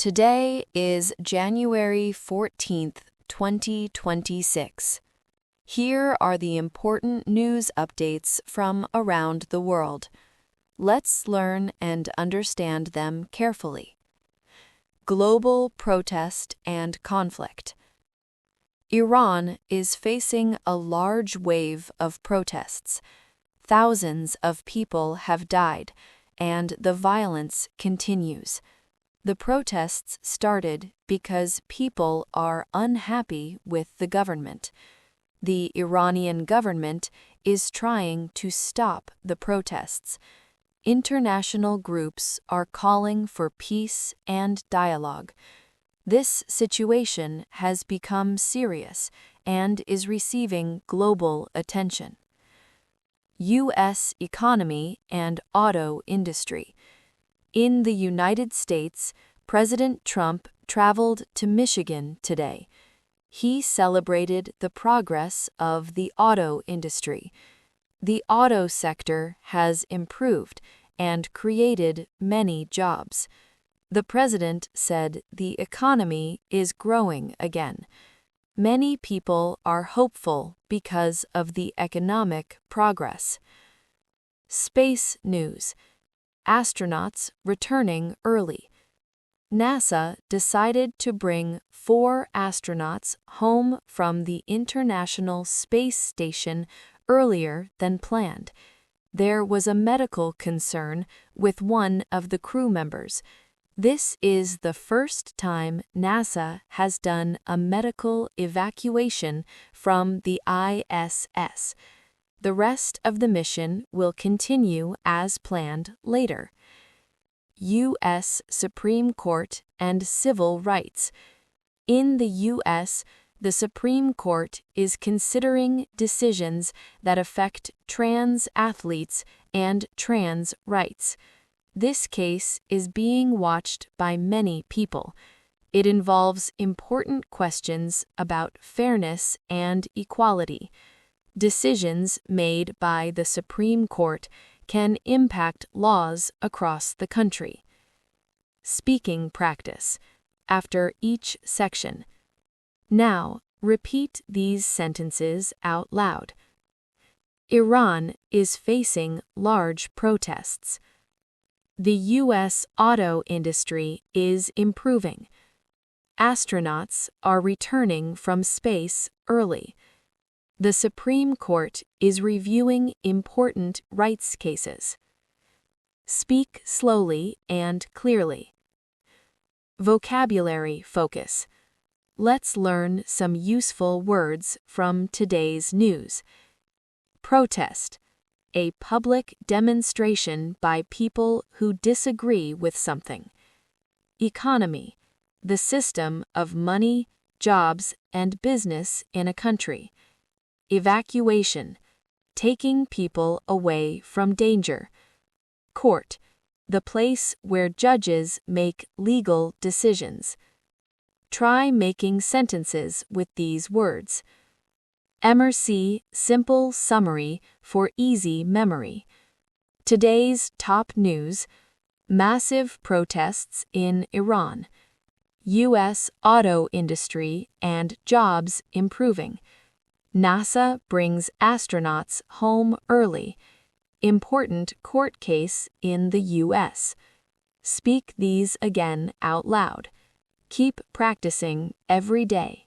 Today is January 14th, 2026. Here are the important news updates from around the world. Let's learn and understand them carefully. Global protest and conflict. Iran is facing a large wave of protests. Thousands of people have died, and the violence continues. The protests started because people are unhappy with the government. The Iranian government is trying to stop the protests. International groups are calling for peace and dialogue. This situation has become serious and is receiving global attention. U.S. economy and auto industry. In the United States, President Trump traveled to Michigan today. He celebrated the progress of the auto industry. The auto sector has improved and created many jobs. The president said the economy is growing again. Many people are hopeful because of the economic progress. Space news. Astronauts returning early. NASA decided to bring 4 astronauts home from the International Space Station earlier than planned. There was a medical concern with one of the crew members. This is the first time NASA has done a medical evacuation from the ISS. The rest of the mission will continue as planned later. U.S. Supreme Court and civil rights. In the U.S., the Supreme Court is considering decisions that affect trans athletes and trans rights. This case is being watched by many people. It involves important questions about fairness and equality. Decisions made by the Supreme Court can impact laws across the country. Speaking practice. After each section. Now, repeat these sentences out loud. Iran is facing large protests. The U.S. auto industry is improving. Astronauts are returning from space early. The Supreme Court is reviewing important rights cases. Speak slowly and clearly. Vocabulary focus. Let's learn some useful words from today's news. Protest. A public demonstration by people who disagree with something. Economy. The system of money, jobs, and business in a country. Evacuation. Taking people away from danger. Court. The place where judges make legal decisions. Try making sentences with these words. MRC Simple Summary for Easy Memory. Today's top news. Massive protests in Iran. U.S. auto industry and jobs improving. NASA brings astronauts home early. Important court case in the U.S. Speak these again out loud. Keep practicing every day.